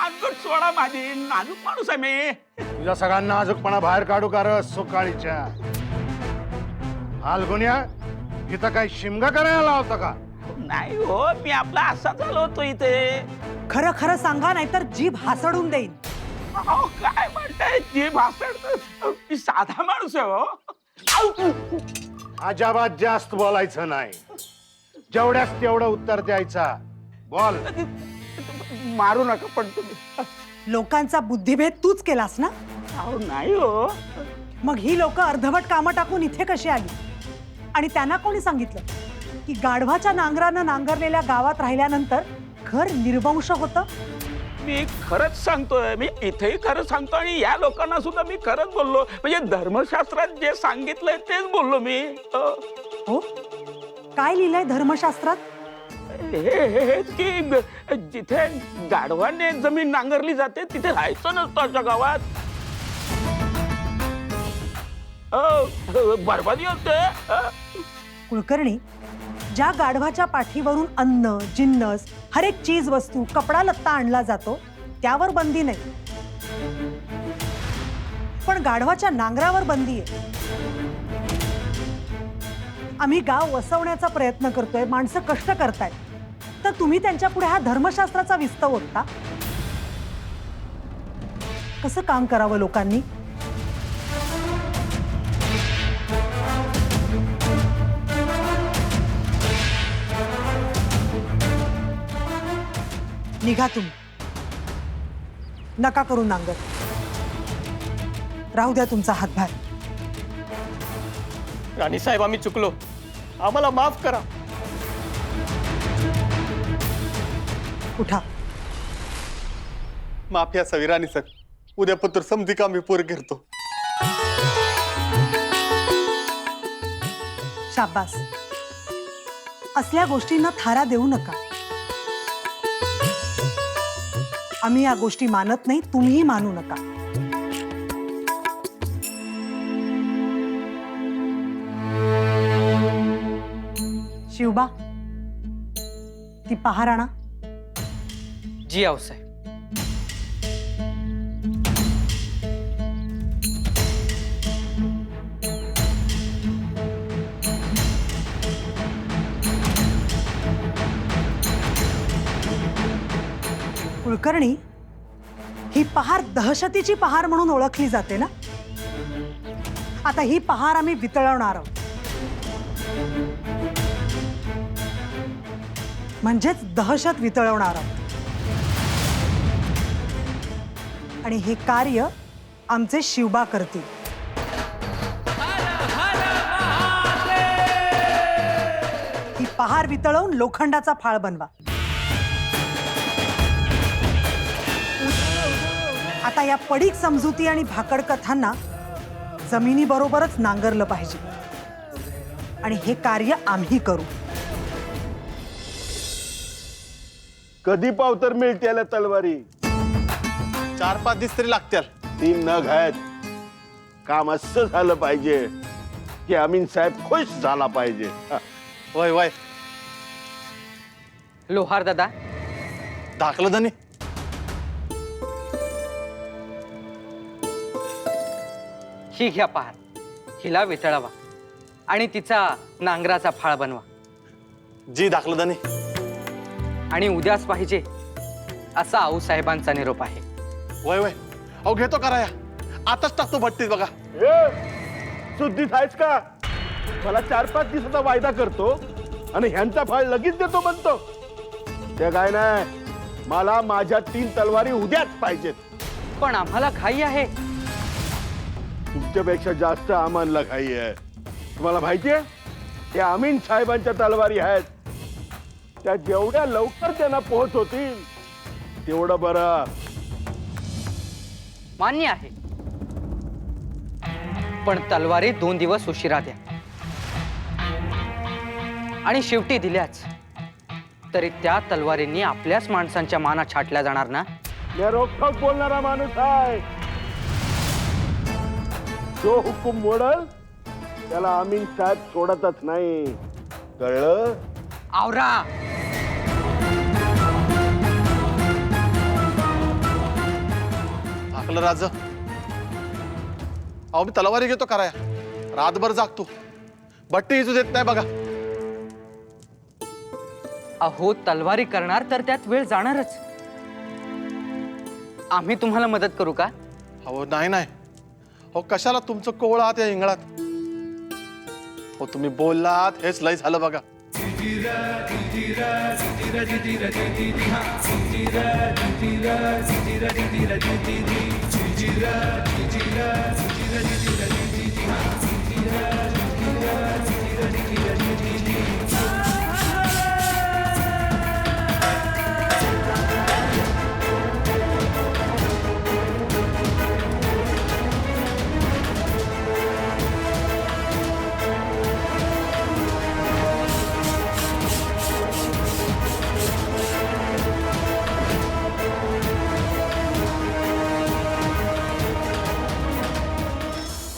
मानगट सोडा माझी, नाजूक माणूस आहे मी. तुझ्या सगळ्यांना नाजूकपणा बाहेर काढू का र सुकाळीच्या? हालगुन्या, इथं काय शिमगा करायला लावता का? नाही हो, मी आपला असाच आलो होतो इथे. खरं खरं सांगा, नाहीतर जीभ हासडून देईन. अहो काय म्हणताय, जे भासड मी साधा माणूस आहे हो. आऊ! अजाबात जास्त बोलायचं नाही, जेवढ्याच तेवढं उत्तर द्यायचा. बोल. मारू नका पण तुम्ही. लोकांचा बुद्धिभेद तूच केलास ना? अहो नाही हो. मग ही लोक अर्धवट कामं टाकून इथे कशी आली? आणि त्यांना कोणी सांगितलं की गाढवाच्या नांगरानं नांगरलेल्या गावात राहिल्यानंतर घर निर्वंश होतं? मी खरंच सांगतोय, मी इथेही खरं सांगतो आणि या लोकांना सुद्धा मी खरंच बोललो. म्हणजे धर्मशास्त्रात जे सांगितलंय तेच बोललो मी. हो, काय लिहिलंय धर्मशास्त्रात? हेच की जिथे गाढवाने जमीन नांगरली जाते तिथे राहायचं नसतं अशा गावात. बरबादी होते. कुलकर्णी, ज्या गाढवाच्या पाठीवरून अन्न, जिन्नस, हर एक चीज वस्तू, कपडा लत्ता आणला जातो त्यावर बंदी नाही, पण गाढवाच्या नांगरावर बंदी आहे. आम्ही गाव वसवण्याचा प्रयत्न करतोय, माणसं कष्ट करतायत, तर तुम्ही त्यांच्या पुढे हा धर्मशास्त्राचा विस्तव ओढता? कसं काम करावं लोकांनी? निघा तुम्ही, नका करू नांगर. राहू द्या तुमचा हातभार. राणी साहेब, आम्ही चुकलो, आम्हाला माफ करा. उठा. माफी असावी राणी साहेब, उद्या पत्र समजी का मी पूर्ण करतो. शाबास. असल्या गोष्टींना थारा देऊ नका. आम्ही या गोष्टी मानत नाही, तुम्हीही मानू नका. शिवबा, ती पहार आणा. जी आऊसाहेब. कुलकर्णी, ही पहार दहशतीची पहार म्हणून ओळखली जाते ना? आता ही पहार आम्ही वितळवणार आहोत, म्हणजेच दहशत वितळवणार आहोत. आणि हे कार्य आमचे शिवबा करतील. ही पहार वितळवून लोखंडाचा फाळ बनवा. आता या पडीक समजुती आणि भाकड कथांना जमिनीबरोबरच नांगरलं पाहिजे, आणि हे कार्य आम्ही करू. कधी पावतर मिळते याला तलवारी? 4-5 दिवस तरी लागतील. 3 नग आहेत. काम असं झालं पाहिजे की अमीन साहेब खुश झाला पाहिजे. वय वय लोहार दादा, दाखलं धनी. ही घ्या पहार, हिला वितळवा आणि तिचा नांगराचा फाळ बनवा. जी दाखलं धनी. आणि उद्याच पाहिजे असा आऊसाहेबांचा निरोप आहे. वय वय अहो घेतो कराया, आताच टाकतो भट्टीत बघा. शुद्धीत आहेस का? मला 4-5 दिवसाचा वायदा करतो आणि ह्यांचा फळ लगेच देतो म्हणतो. ते काय नाही, मला माझ्या 3 तलवारी उद्याच पाहिजेत. पण आम्हाला घाई आहे. तुमच्यापेक्षा जास्त आम्हाला घाई आहे. तुम्हाला माहितीये, त्या अमीन साहेबांच्या तलवारी आहेत, त्या जेवढ्या लवकर त्यांना पोहोच होतील तेवढं बरं. मान्य आहे, पण तलवारी 2 दिवस उशिरा द्या. आणि शेवटी दिल्याच तरी त्या तलवारींनी आपल्याच माणसांच्या माना छाटल्या जाणार ना? मी रोखोक बोलणारा माणूस आहे. जो हुकूम मोडल त्याला अमीन साहेब सोडतच नाही, कळलं? आवरा. टाकलं राज. अहो मी तलवारी घेतो कराया, रातभर जागतो, बट्टी इजू देत नाही बघा. अहो तलवारी करणार तर त्यात वेळ जाणारच. आम्ही तुम्हाला मदत करू का? अहो नाही नाही, हो कशाला तुमचं कोवळ आहात या इंगळात. हो तुम्ही बोललात हेच लय झालं बघा.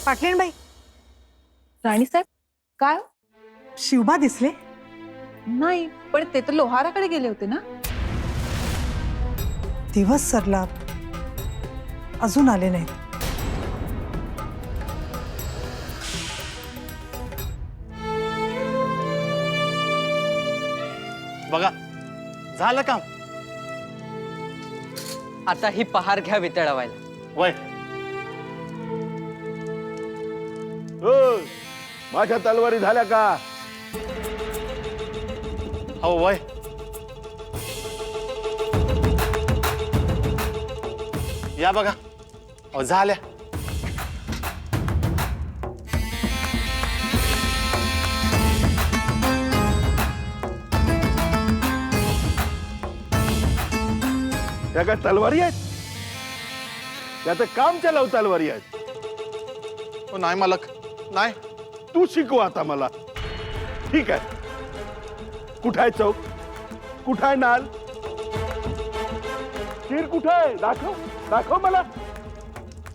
पाटलीणबाई, राणीसाहेब काय? शिवबा दिसले? नाही, पण ते तर लोहाराकडे गेले होते ना. दिवस सरला, अजून आले नाहीत. बघा झालं काम. आता ही पहार घ्या वितळवायला. वय हो, माझ्या तलवारी झाल्या का? हो वय. या बघा, अहो झाल्या. त्या काय तलवारी आहेत? त्याचं काम चालव तलवारी आहेत. हो नाही मालक, नाही. तू शिकव आता मला. ठीक आहे, कुठं आहे चौक, कुठं आहे नाल, तीर कुठं आहे? दाखव दाखव मला.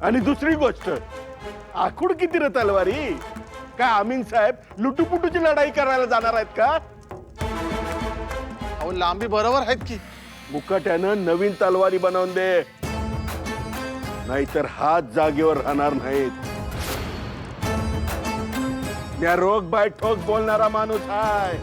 आणि दुसरी गोष्ट, आखूड किती रे तलवारी? काय आमीन साहेब लुटूपुटूची लढाई करायला जाणार आहेत का? अहो लांबी बरोबर आहेत की. मुकाट्यानं नवीन तलवारी बनवून दे, नाहीतर हात जागेवर राहणार नाहीत. या रोग बाय ठोक बोलणारा माणूस आहे.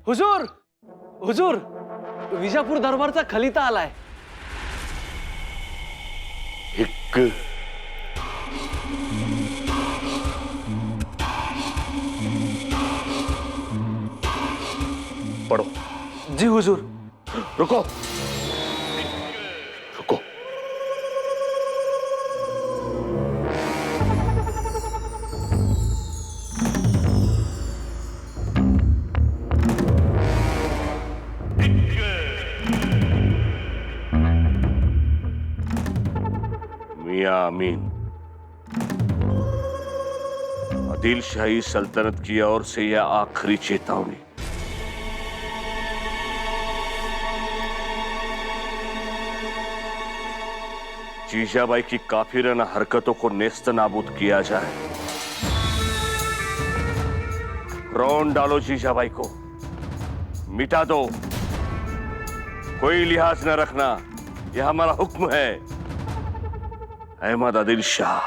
हुजूर, हुजूर, विजापूर दरबारचा खलिता आलाय. हिक्क पढ़ो. जी हुजूर. रुको रुको. मियां अमीन, आदिल शाही सल्तनत की ओर से यह आखिरी चेतावनी. जीजाबाई की काफिराना हरकतों को नेस्त नाबूद किया जाए. रौन डालो जीजाबाई को, मिटा दो, कोई लिहाज न रखना, यह हमारा हुक्म है. अहमद आदिल शाह.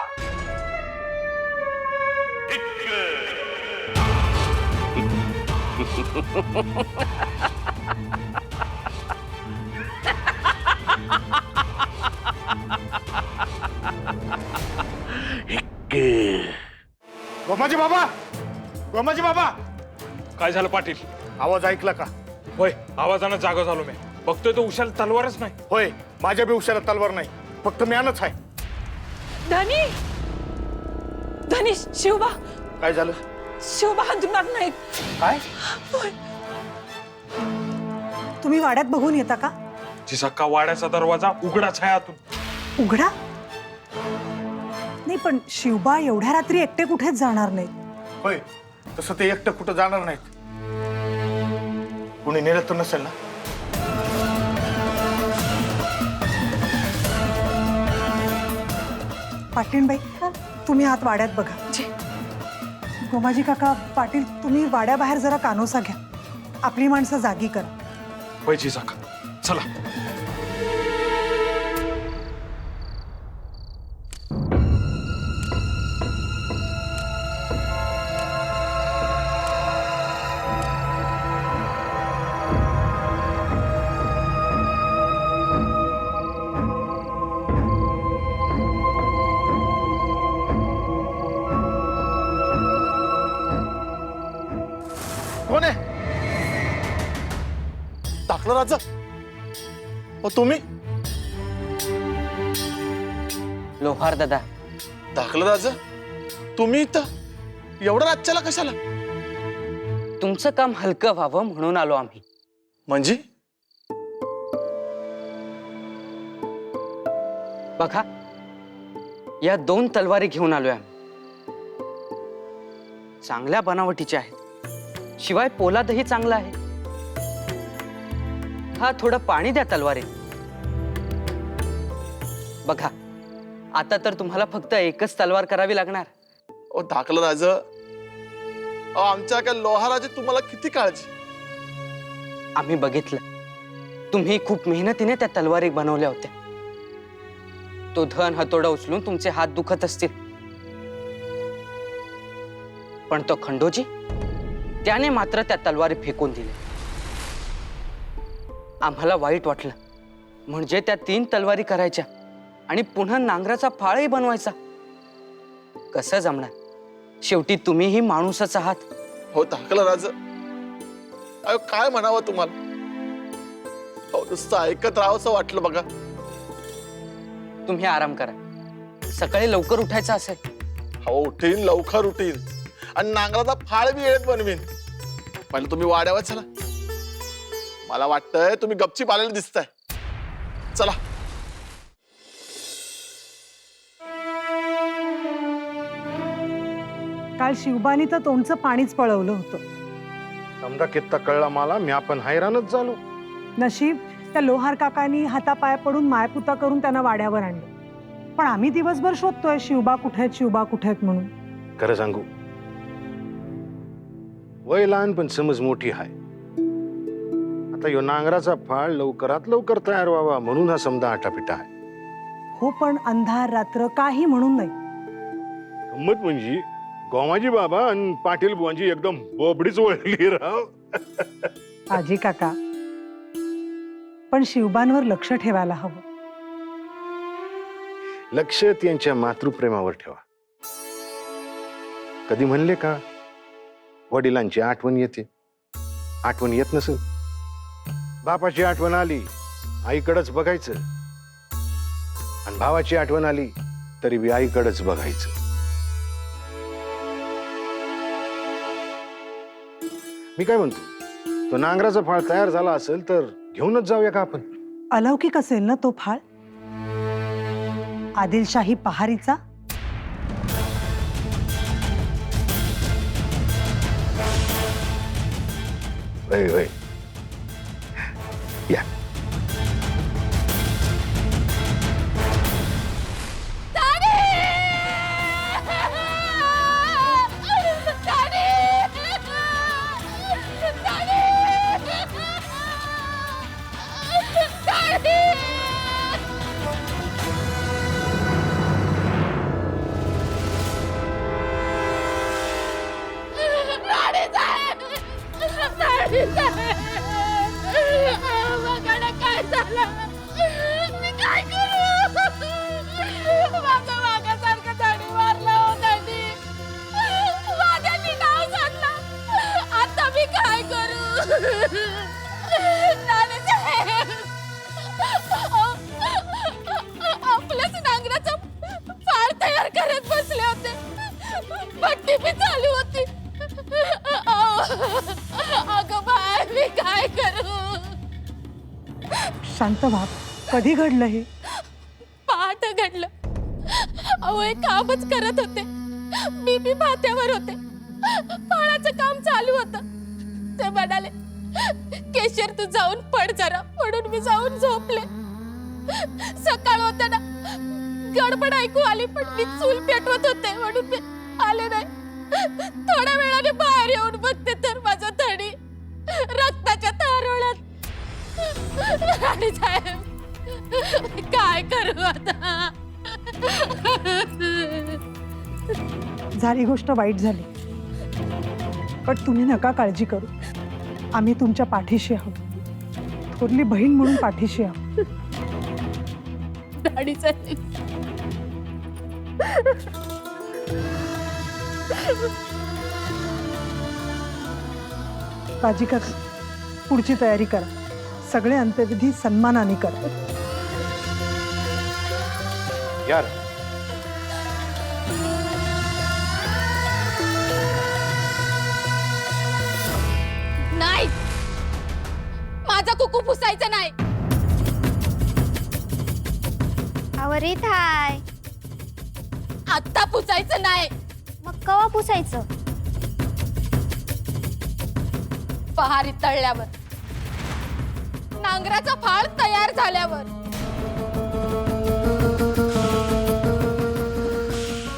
गोमाजी बाबा, गोमाजी बाबा, काय झालं पाटील? आवाज ऐकला का? होय, आवाजानं जागा झालो मी. बघतोय तो उशाला तलवारच नाही. होय, माझ्या बी उशाला तलवार नाही, फक्त म्यानच आहे. धनी, धनी, शिवबा, काय झालं? शिवबा हंजणार नाहीत. काय? तुम्ही वाड्यात बघून येता का? जिचा का वाड्याचा दरवाजा उघडाच आहे आतून. उघडा? नाही, पण शिवबा एवढ्या रात्री एकटे कुठेच जाणार नाहीत. होय, तसं ते एकटं कुठं जाणार नाहीत. कुणी नेलं तर नसेल ना? पाटीलबाई तुम्ही आत वाड्यात बघा. गोमाजी काका, पाटील तुम्ही वाड्याबाहेर जरा कानोसा घ्या. आपली माणसं जागी करा. पैची जाका चला. कोण आहे? टाकलं राजा? हो तुम्ही? लोहार दादा, टाकलं राजा? तुम्ही इथं एवढं रातच्याला कशाला? तुमचं काम हलकं व्हावं म्हणून आलो आम्ही. म्हणजे बघा, या 2 तलवारी घेऊन आलोय आम्ही. चांगल्या बनावटीच्या आहेत, शिवाय पोलादही चांगला आहे. हा, थोडं पाणी द्या तलवारीत. बघा, आता तर तुम्हाला फक्त एकच तलवार करावी लागणार. ओ टाकलं राजा, आमच्या काय लोहाराची तुम्हाला किती काळजी. आम्ही बघितलं, तुम्ही खूप मेहनतीने त्या तलवारी बनवल्या होत्या. तो धन हतोडा उचलून तुमचे हात दुखत असतील, पण तो खंडोजी, त्याने मात्र त्या तलवारी फेकून दिल्या. आम्हाला वाईट वाटलं. म्हणजे त्या 3 तलवारी करायच्या आणि पुन्हा नांगराचा फाळही बनवायचा. कसं जमणार? शेवटी तुम्हीही माणूसच आहात. हो टाकलं राजा, अहो काय म्हणावं तुम्हाला. हो नुसतं ऐकत राहावंसं वाटलं बघा. तुम्ही आराम करा, सकाळी लवकर उठायचं असेल. हो उठीन, लवकर उठीन आणि नांगराचा फाळ बी येत बनवीन. पहिलं तुम्ही वाड्यावर चला. मला वाटतंय तुम्ही गपचीप आलेले दिसताय. चला. काल शिवबानी तर तोंडचं पाणीच पळवलं होतं. समजा कित्ता कळला मला, मी आपण हैराणच झालो. नशीब त्या लोहार काकांनी हातापाय पडून मायपुता करून त्यांना वाड्यावर आणलं. पण आम्ही दिवसभर शोधतोय शिवबा कुठे आहेत, शिवबा कुठे आहेत म्हणून. खरं सांगू, वय लहान पण समज मोठी आहे. आता यो नांगराचा फाळ लवकरात लवकर तयार व्हावा म्हणून हा समजा आटापिटा आहे. हो, पण अंधार रात्र काही म्हणून नाही. गंमत म्हणजे गोमाजी बाबा आणि पाटील बुवांची एकदम बोबडीच वळली राव. आजी काका, पण शिवबांवर लक्ष ठेवायला हवं. लक्ष त्यांच्या मातृप्रेमावर ठेवा. कधी म्हणले का वडिलांची आठवण येते? आठवण येत नसेल, बापाची आठवण आली आईकडेच बघायचं, आणि भावाची आठवण आली तरी बी आईकडेच बघायचं. मी काय म्हणतो, तो नांगराचा फाळ तयार झाला असेल तर घेऊनच जाऊया का आपण? अलौकिक असेल ना तो फाळ? आदिलशाही पहारीचा? होय होय, या. काय झालं? मी काय करू? माझं वाघासारखं दाढी मारलं हो दाढी. वाघाने नाव सांगलं. आता मी काय करू? नानासाहेब, आपल्याच नांगराचा फाळ तयार करत बसले होते. भट्टी बी चालू होती. अगं बाय, मी काय करू? शांत व्हा. कधी घडलं हे? पहाटे घडलं. अहो, एक कामच करत होते. मी बी भात्यावर होते. फळाचं काम चालू होतं. ते म्हणाले, केशर तू जाऊन पड जरा, म्हणून मी जाऊन झोपले. सकाळ होताना गडबड ऐकू आली, पण मी चूल पेटवत होते म्हणून मी आले नाही. थोड्या वेळाने बाहेर येऊन बघते तर माझा धडी रक्ताच्या तारोळ्यात. राणी साहेब, काय करू आता? झाली गोष्ट वाईट झाली, पण तुम्ही नका काळजी करू. आम्ही तुमच्या पाठीशी आहोत, थोरली बहीण म्हणून पाठीशी आहोत. राणी साहेब, काळजी करा, पुढची तयारी करा. सगळे अंत्यविधी सन्मानाने करा. यार नाही, माझा कुकू पुसायचा नाही. आवरीत हाय. आत्ता पुसायचं नाही. मग कवा पुसायचं? पहारी तळल्यावर, नांगराचा फाळ तयार झाल्यावर.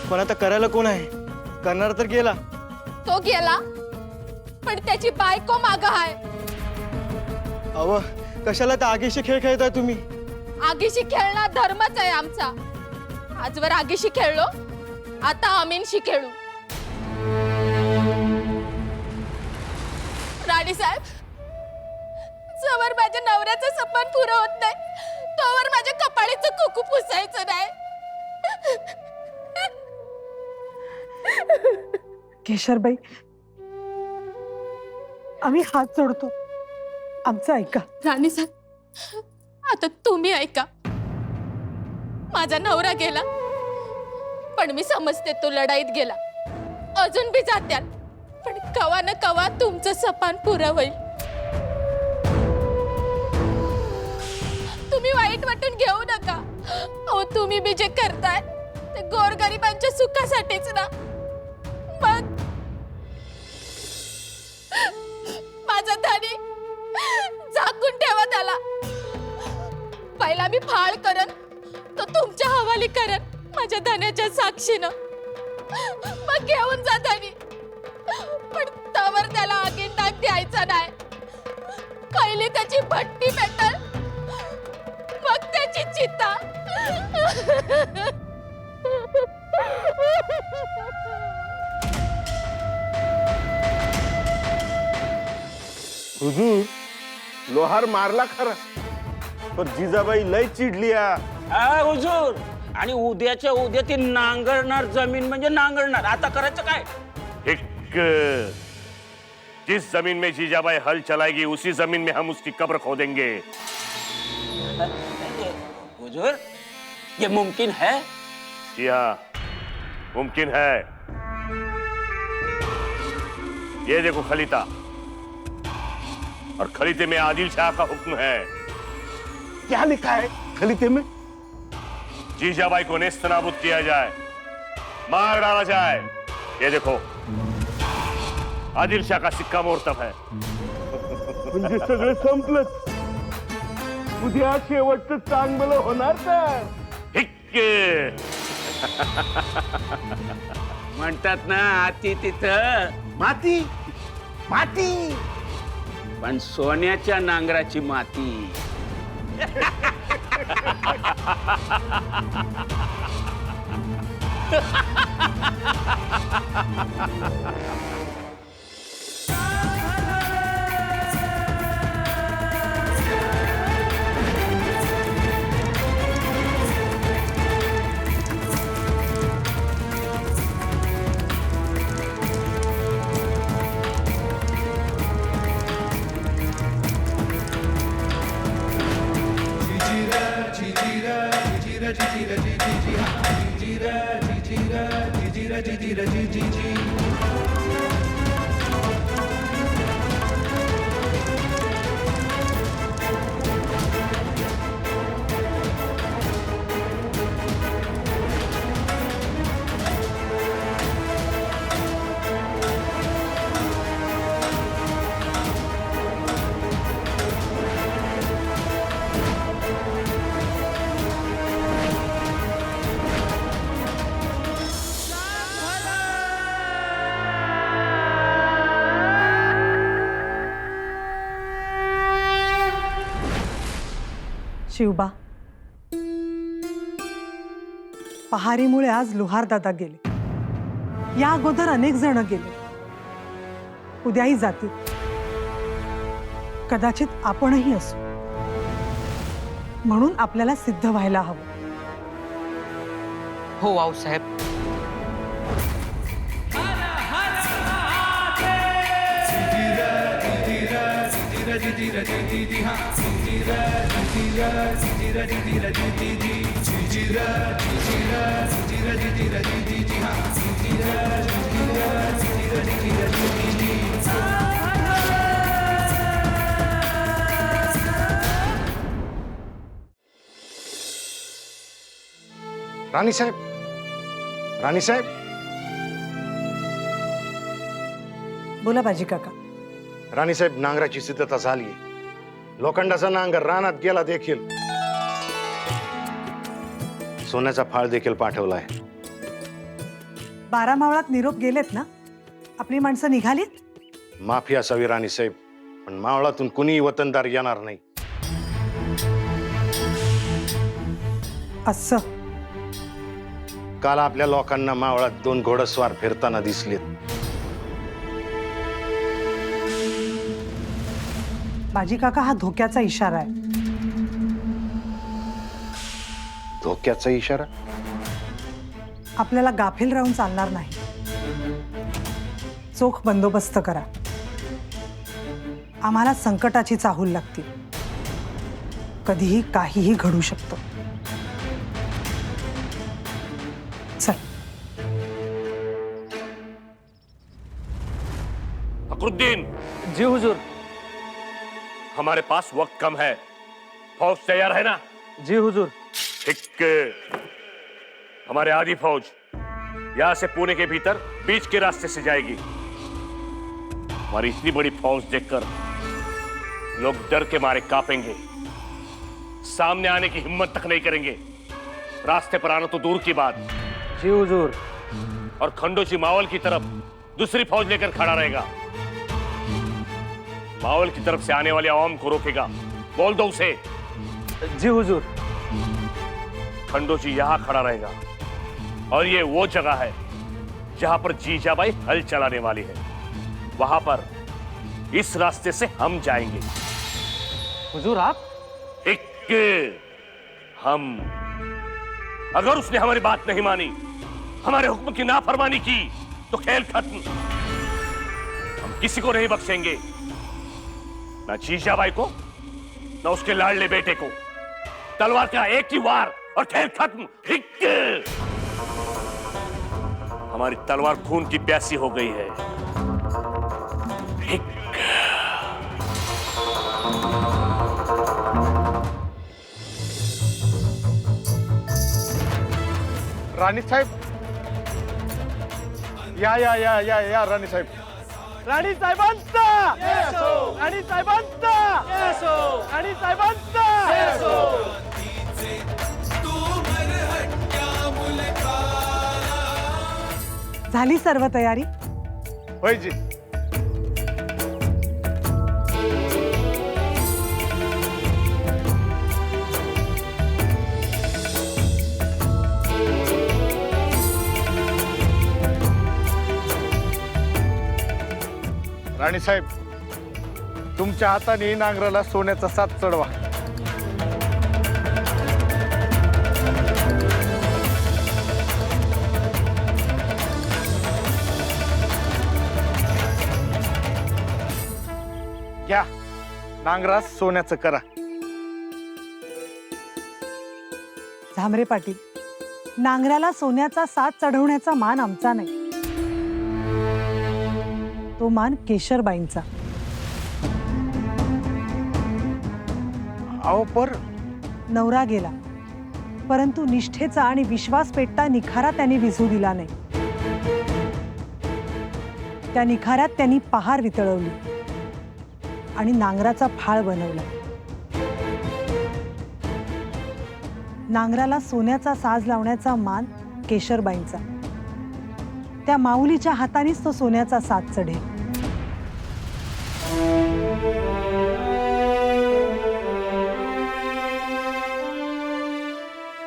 पण आता करायला कोण आहे? करणार तर गेला. तो गेला, पण त्याची बायको माग आहे. अव कशाला त्या आगीशी खेळ खेळताय तुम्ही? आगीशी खेळणं धर्मच आहे आमचा. आजवर आगीशी खेळलो, आता अमीनशी खेळू. राणी साहेब, जवळ माझ्या नवऱ्याचं सपन पुरं होत नाही, तोवर माझ्या कपाळीचं कुकू पुसायचं नाही. केशरबाई, आम्ही हात जोडतो, आमचं ऐका. राणी साहेब, आता तुम्ही ऐका. माझा नवरा गेला, पण मी समजते तो लढाईत गेला. अजून बी जात्याल, पण कवा न कवा तुमचं सपान पुरं होईल. तुम्ही वाईट वाटून घेऊ नका. अहो, तुम्ही बी जे करताय ते गोरगरिबांच्या सुखासाठीच ना. मग माझा धनी झाकून ठेवा त्याला. पहिला मी फाळ करन, तो तुमच्या हवाली करन माझ्या धन्याच्या साक्षीनं. मग घेऊन जा धनी, पण तवर त्याला आगीन टाक द्यायचा नाही. पहिली त्याची भट्टी पेटल, मग त्याची चिता. हुजूर, लोहार मारला खरा, पण जिजाबाई लय चिडली. हुजूर, आणि उद्याच्या उद्या ती नांगरणार जमीन म्हणजे नांगरणार. आता करायचं काय? जिस जमीन में जीजाबाई हल चलाएगी उसी जमीन में हम उसकी कब्र खोदेंगे. हुजूर, ये मुमकिन है? जी हाँ, मुमकिन है. ये देखो खलीता, और खलीते में आदिल शाह का हुक्म है. क्या लिखा है खलीते में? जीजाबाई को नेस्त नाबूद किया जाए, मार डाला जाए. ये देखो, आदिल शाह का सिक्का मोर्तब है. म्हणजे सगळं संपलंच. उद्या शेवटचं चांगलं होणार का? म्हणतात ना, आती तिथं माती माती, पण सोन्याच्या नांगराची माती. शिवबा, पहारीमुळे आज लोहारदादा गेले. या अगोदर अनेक जण गेले, उद्याही जातील. कदाचित आपणही असू. म्हणून आपल्याला सिद्ध व्हायला हवं. हो आऊसाहेब. राणीसाहेब, राणीसाहेब, बोला बाजी काका. राणीसाहेब, नांगराची सिद्धता झाली. लोखंडाचा नांगर रानात गेला देखील. सोन्याचा फाळ देखील पाठवलाय. 12 मावळात निरोप गेलेत ना? आपली माणसं निघालीत? माफी असावी राणीसाहेब, पण मावळातून कुणीही वतनदार येणार नाही. असं काल आपल्या लोकांना मावळात 2 घोडस्वार फिरताना दिसलेत. बाजी काका, हा धोक्याचा इशारा आहे. धोक्याचा इशारा? आपल्याला गाफील राहून चालणार नाही. चोख बंदोबस्त करा. आम्हाला संकटाची चाहूल लागते. कधीही काहीही घडू शकतं. चल. फखरुद्दीन, जी हुजूर. हमारे पास वक्त कम है. फौज तैयार है ना? जी हुजूर. ठीक. हमारे आधी फौज यहां से पुणे के भीतर बीच के रास्ते से जाएगी. हमारी इतनी बड़ी फौज देखकर लोग डर के मारे कांपेंगे. सामने आने की हिम्मत तक नहीं करेंगे. रास्ते पर आना तो दूर की बात. जी हुजूर. और खंडोजी मावल की तरफ दूसरी फौज लेकर खड़ा रहेगा. मावल की तरफ से आने वाले आवाम को रोकेगा. बोल दो उसे. जी हुजूर. खंडोजी यहां खड़ा रहेगा. और ये वो जगह है जहां पर जीजाबाई हल चलाने वाली है. वहां पर इस रास्ते से हम जाएंगे. हुजूर आप? एक हम. अगर उसने हमारी बात नहीं मानी, हमारे हुक्म की नाफरमानी की, तो खेल खत्म. हम किसी को नहीं बख्शेंगे. ना जीजाबाई को, ना उसके लाडले बेटे को. तलवार का एक ही वार और खेल खत्म. हमारी तलवार खून की प्यासी हो गई है. राणी साहेब, या राणी साहेब. राणी साहेबांचा! राणी साहेबांचा! राणी साहेबांचा! झाली सर्व तयारी? होय जी. राणी साहेब, तुमच्या हाताने नांगराला सोन्याचा साथ चढवा. घ्या, नांगरास सोन्याचं करा. झामरे पाटील, नांगराला सोन्याचा साथ चढवण्याचा मान आमचा नाही. तो मान केशरबाईंचा. अहो पर नवरा गेला, परंतु निष्ठेचा आणि विश्वास पेटता निखारा त्यांनी विझू दिला नाही. त्या निखाऱ्यात त्यांनी पहार वितळवली आणि नांगराचा फाळ बनवला. नांगराला सोन्याचा साज लावण्याचा मान केशरबाईंचा. त्या माऊलीच्या हातानेच तो सोन्याचा साज चढेल.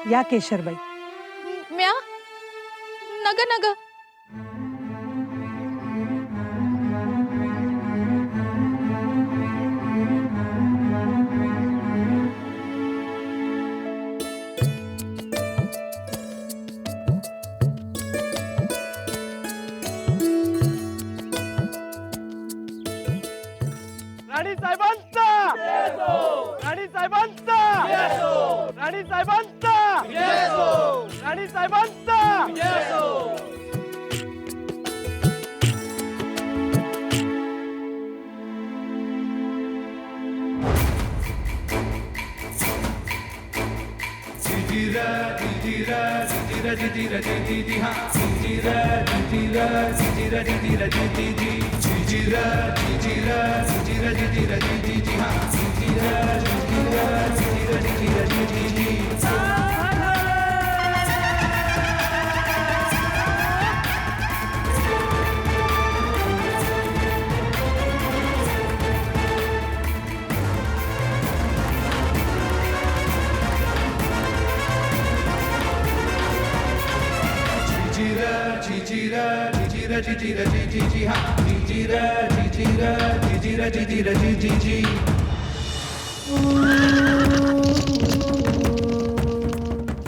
या केशरबाई. म्या नग नग. राणी साहेबांचा राणी साहेबांचा राणी साहेबांचा राणी साहेबांचा.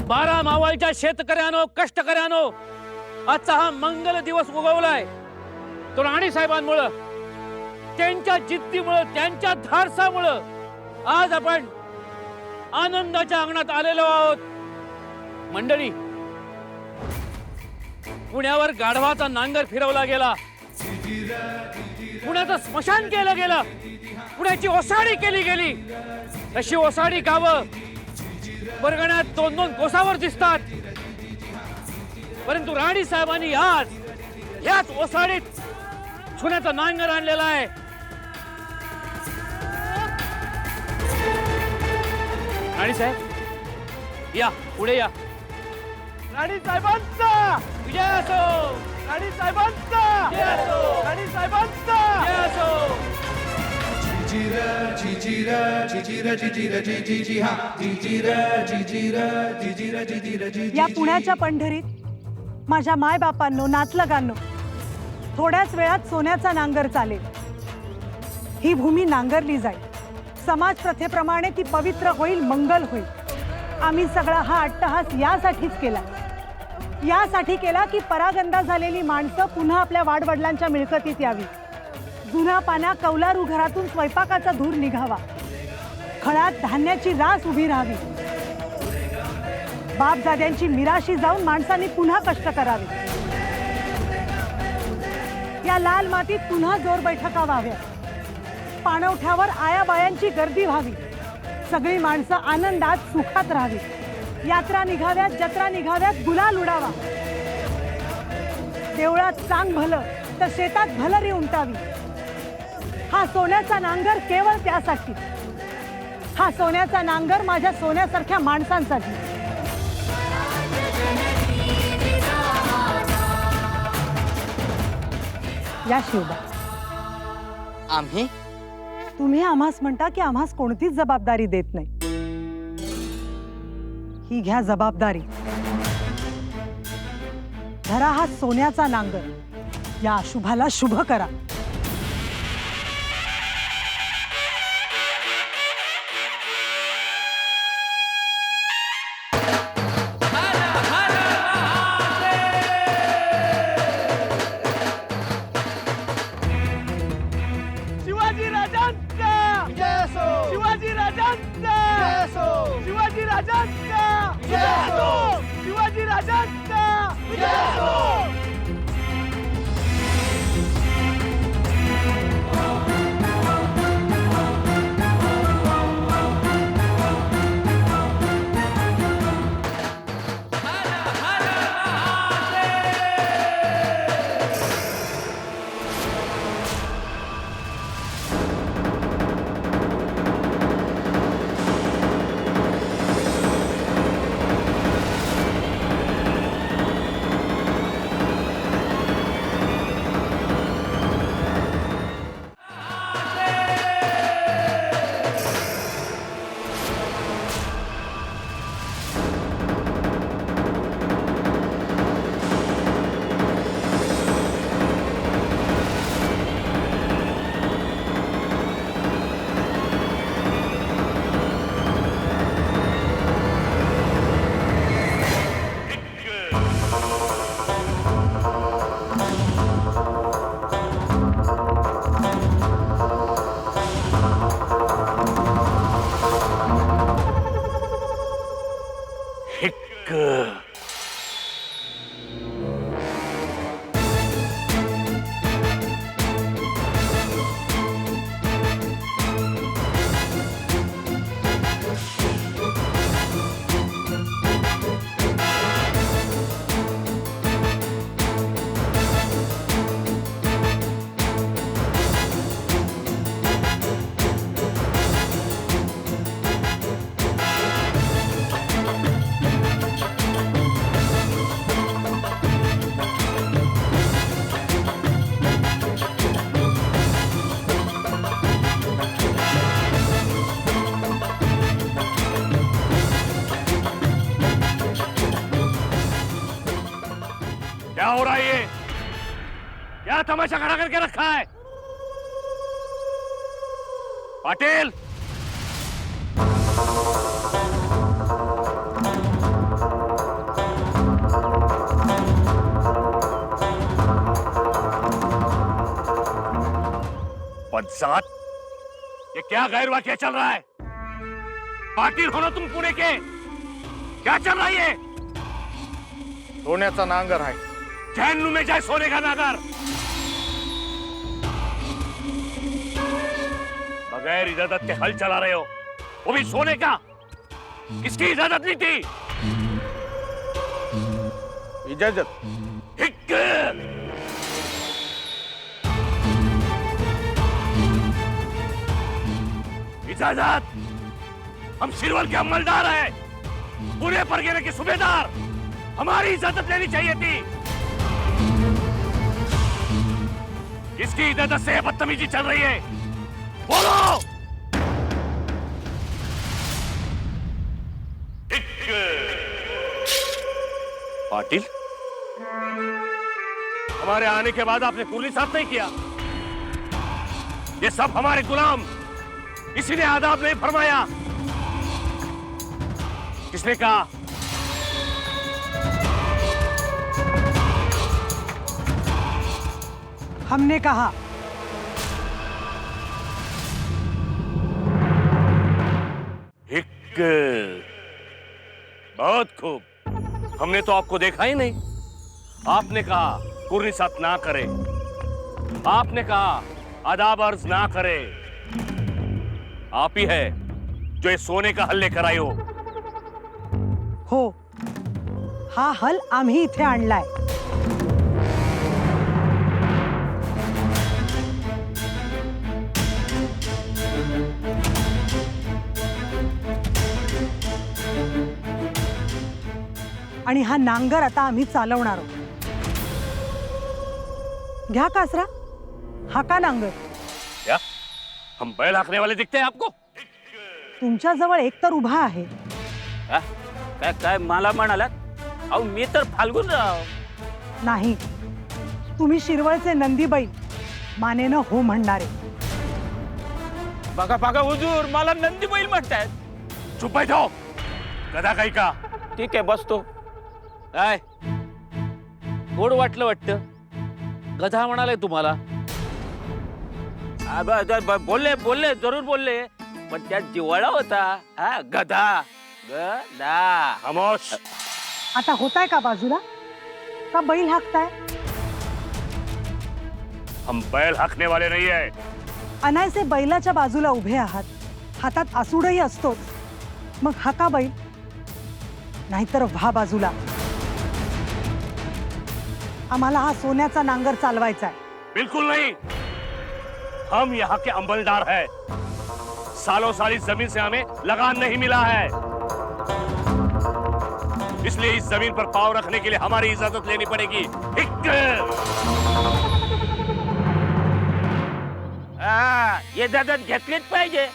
बारा मावळच्या शेतकऱ्यानो, कष्टकऱ्यानो, आजचा हा मंगल दिवस उगवलाय तो राणी साहेबांमुळं, त्यांच्या जिद्दीमुळं, त्यांच्या धाडसामुळं आज आपण आनंदाच्या अंगणात आलेलो आहोत. मंडळी, पुण्यावर गाढवाचा नांगर फिरवला गेला, पुण्याचं स्मशान केलं गेलं, पुण्याची ओसाडी केली गेली. अशी ओसाडी गावं वर्गण्यात 2-2 कोसावर दिसतात, परंतु राणी साहेबांनी आज याच ओसाडीत सोन्याचा नांगर आणलेला आहे. राणी साहेब या, पुढे या. राणी साहेबांचा विजय असो, राणी साहेबांचा विजय असो, राणी साहेबांचा. विजय असो. या पुण्याच्या पंढरीत माझ्या मायबापांनो, नातलगांनो, थोड्याच वेळात सोन्याचा नांगर चालेल. ही भूमी नांगरली जाईल, समाज प्रथेप्रमाणे ती पवित्र होईल, मंगल होईल. आम्ही सगळा हा अट्टहास यासाठीच केला, यासाठी केला की परागंदा झालेली माणसं पुन्हा आपल्या वाडवडिलांच्या मिळकतीत यावी. जुना पाना कौलारू घरातून स्वयंपाकाचा धूर निघावा, खळात धान्याची रास उभी राहावी. बापजाद्यांची मिराशी जाऊन माणसांनी पुन्हा कष्ट करावे. या लाल मातीत पुन्हा जोर बैठका व्हाव्या, पाणवठ्यावर आयाबायांची गर्दी व्हावी, सगळी माणसं आनंदात सुखात राहावी. यात्रा निघाव्यात, जत्रा निघाव्यात, गुलाल उडावा. देवळात चांग भलं तर शेतात भलरी उमटावी. हा सोन्याचा नांगर केवळ त्यासाठी, हा सोन्याचा नांगर माझ्या सोन्यासारख्या माणसांसाठी. या शिवबा, आम्ही तुम्ही आम्हास म्हणता की आम्हास कोणतीच जबाबदारी देत नाही. ही घ्या जबाबदारी, धरा हा सोन्याचा नांगर, या अशुभाला शुभ करा. शिवाजी राजांचा शिवाजी राजांचा शिवाजी राजांचा शिवाजी राजांचा. हिक्क. क्या हो रहा है ये? क्या तमाशा खड़ा करके रखा है? पाटिल, पंचायत, ये क्या गैर वाक्य चल रहा है? पाटिल हो ना तुम पुणे के? क्या चल रहा है ये? सोन्याचा नांगर आहे. जहन्नुम में जाए सोने का नागर. बगैर इजाजत के हल चला रहे हो, वो भी सोने का. किसकी इजाजत ली थी? इजाजत हिक्क. इजाजत. हम शिरवल के अमलदार हैं, पूरे परगने के सूबेदार. हमारी इजाजत लेनी चाहिए थी. किसकी इजाजत से बदतमीजी चल रही है? बोलो. पाटिल, हमारे आने के बाद आपने कुर्ली साफ नहीं किया. ये सब हमारे गुलाम, किसी ने आदाब नहीं फरमाया. किसने कहा? हमने कहा. हिक्क. बहुत खूब. हमने तो आपको देखा ही नहीं. आपने कहा कुर्री साथ ना करे. आपने कहा आदाब अर्ज ना करे. आप ही है जो ये सोने का हल लेकर आई हो. हा हल आम्ही इथे आणलाय. आणि हा नांगर आता आम्ही चालवणार आहोत. घ्या कासरा, हा का नांगर? क्या हम बैल हाकने वाले दिखते हैं आपको? तुमच्या जवळ एक तर उभा आहे. काय काय मला म्हणालात? अहो मी तर फाल्गुन राव. नाही, तुम्ही शिरवळचे नंदी बैल, मानेनं हो म्हणणारे. बघा बघा हुजूर, मला नंदी बैल म्हणतायत. चुप बैठो. गधा काही का? ठीक आहे, बसतो. काय गोड वाटलं वाटतं? गधा म्हणाले तुम्हाला? बोलले बोलले जरूर बोलले, पण त्यात जिव्हाळा होता. हा गधा गधा. खामोश. आता होताय का बाजूला? का बैल हाकताय? हम बैल हाकने वाले नहीं है. अनायसे बैलाच्या बाजूला उभे आहात. हातात आसूडही असतोच. मग हाका बैल, नाहीतर व्हा बाजूला. आम्हाला हा सोन्याचा नांगर चालवायचा आहे. बिल्कुल नहीं. हम यहाँ के अमलदार हैं. सालों साल इस जमीन से हमें लगान नहीं मिला है, इसलिए इस जमीन पर पांव रखने के लिए हमारी इजाजत लेनी पड़ेगी. इजाजत घेतलीच पाहिजे.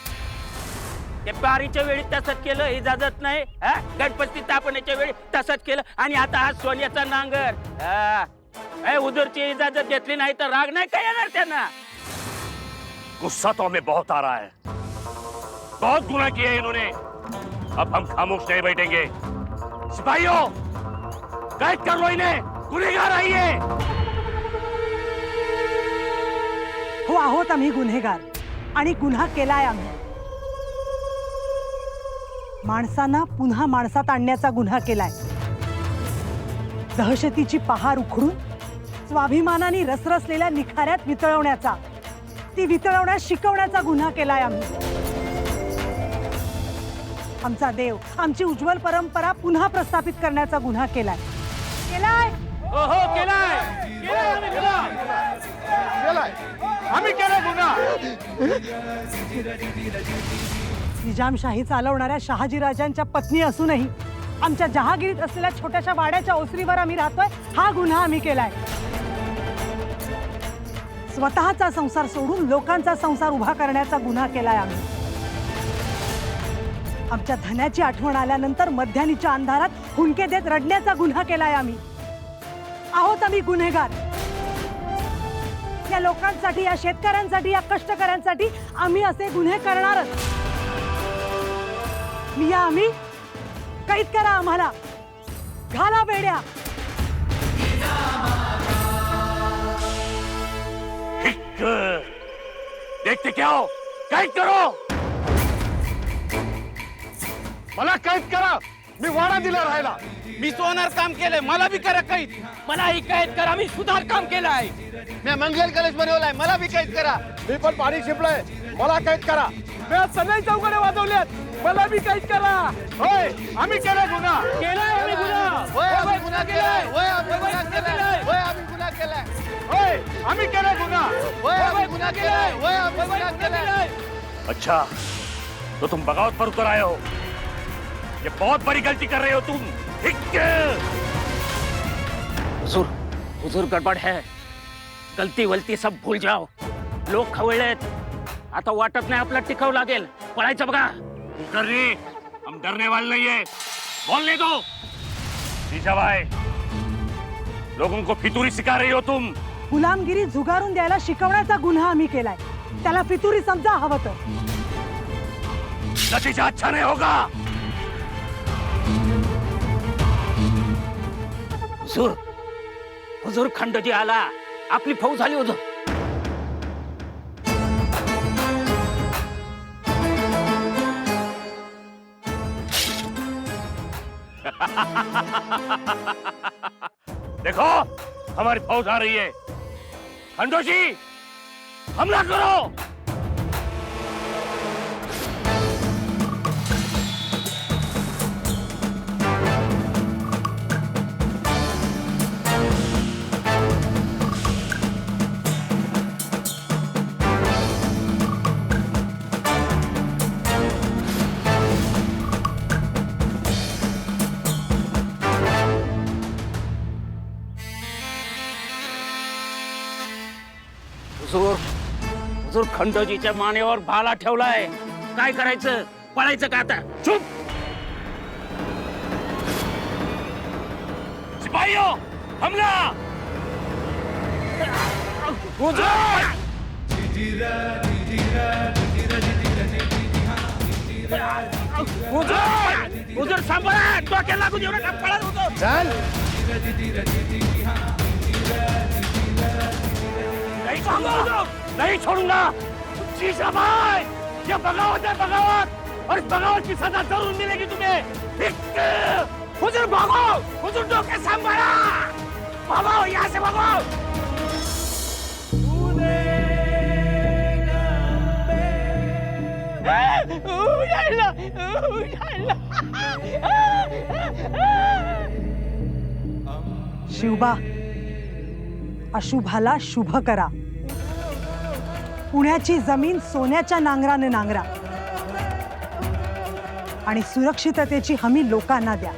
ते बारीच्या वेळी तसंच केलं, इजाजत नाही. गणपती स्थापनेच्या वेळी तसंच केलं, आणि आता हा सोन्याचा नांगर. हुजूरची इजाजत घेतली नाही तर राग नाही काय येणार त्यांना? गुस्सा तो हमें बहुत आ रहा है. बहुत गुनाह किए हैं इन्होंने. अब हम खामोश नहीं बैठेंगे. सिपाहियों, कैद कर लो इन्हें. गुनहगार आइए. हो, आहोत आम्ही गुन्हेगार, आणि गुन्हा केलाय आम्ही. माणसांना पुन्हा माणसात आणण्याचा गुन्हा केलाय. दहशतीची पहार उखडून स्वाभिमानाने रसरसलेल्या निखाऱ्यात वितळवण्याचा, ती वितळवण्यास शिकवण्याचा गुन्हा केलाय आम्ही. आमचा देव, आमची उज्ज्वल परंपरा पुन्हा प्रस्थापित करण्याचा गुन्हा केलाय. हो हो केलाय आम्ही केलाय गुन्हा. निजामशाही चालवणाऱ्या शहाजीराजांच्या पत्नी असूनही आमच्या जहागिरीत असलेल्या छोट्याशा वाड्याच्या ओसरीवर आम्ही राहतोय, हा गुन्हा आम्ही केलाय. स्वतःचा संसार सोडून लोकांचा संसार उभा करण्याचा गुन्हा केलाय आम्ही. आमच्या धन्याची आठवण आल्यानंतर मध्यानीच्या अंधारात हुंके देत रडण्याचा गुन्हा केलाय आम्ही. आहोत आम्ही गुन्हेगार. या लोकांसाठी, या शेतकऱ्यांसाठी, या कष्टकऱ्यांसाठी आम्ही असे गुन्हे करणारच. मिया, आम्ही कैद करा, आम्हाला घाला बेड्या. देखते क्या हो, कैद करो. मला कैद करा, मी वाडा दिला राहायला. मी सोनार काम केलंय, मला बी करा कैद. मलाही कैद करा, मी सुधार काम केलंय. मी मंगल कॉलेज बनवलाय, मला बी कैद करा. मी पण पाणी शिपलंय, मला कैद करा. मी सगळे चौकडे वाजवल्यात, मला बी कैद करा. होय, आम्ही केलाय गुन्हा. केलाय आम्ही गुन्हा. होय, आम्ही गुन्हा केलाय. होय, आम्ही गुन्हा केलाय. होय, आम्ही गुन्हा केलाय. होय, आम्ही केलाय गुन्हा. होय, आम्ही गुन्हा केलाय. होय, आम्ही गुन्हा केलाय. अच्छा, तो तुम बगावत पर उतर आए हो. ये बहुत बड़ी गलती कर रहे हो तुम. हुजूर, हुजूर गड़बड़ है. गलती वलती सब भूल जाओ. लोक खवळलेत, आता वाटत नाही आपला टिकाव लागेल. पळायचं बघा. हम डरने वाले नहीं है. बोलने दो. जीजाबाई, लोगों को फितूरी सिखा रही हो तुम. गुलामगिरी झुगारून द्यायला शिकवण्याचा गुन्हा आम्ही केलाय. त्याला फितुरी समजा हवं तर. नतीजा अच्छा नहीं होगा. हुजूर, हुजूर खंडोजी आला. आपली फौज झाली हुजूर. देखो, हमारी फौज आ रही है. खंडोजी, हमला करो. हुजूर, हुजूर खंडोजीच्या मानेवर भाला ठेवलाय. काय करायचं? पळायचं का आता? चुप. सिपाहियों, हमला. हुजूर, हुजूर, हुजूर सांभाळा. डोक्याला लागू देऊ नका. पळा हुजूर. चल. नहीं छोड़ूंगा, नहीं छोड़ूंगा. जीजाबाई, ये बगावत है, बगावत. और इस बगावत की सजा जरूर मिलेगी तुम्हें. हुजूर भागो. हुजूर डोके सांभाळा. भागो, यहाँ से भागो. शिवबा, अशुभाला शुभ करा. पुण्याची जमीन सोन्याच्या नांगराने नांगरा आणि सुरक्षिततेची हमी लोकांना द्या.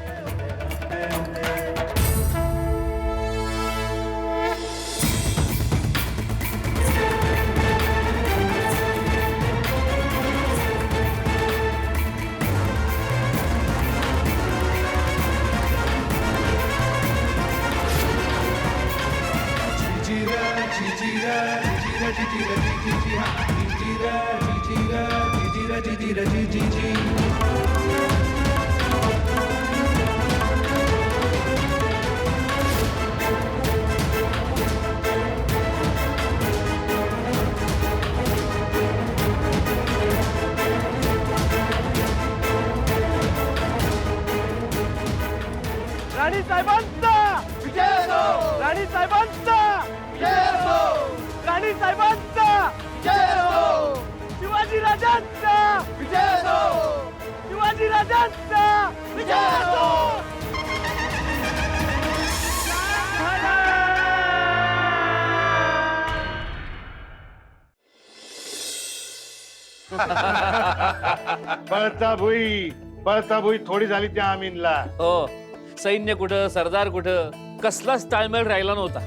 राणी साहेबांचा विजय असो, राणी साहेबांचा विजय असो, राणी साहेबांचा विजय असो, शिवाजी राजांचा विजय असो, शिवाजी राजांचा विजय असो. पळता भुई थोडी झाली त्या आमीनला. हो, सैन्य कुठं, सरदार कुठं, कसलाच ताळमेळ राहिला नव्हता.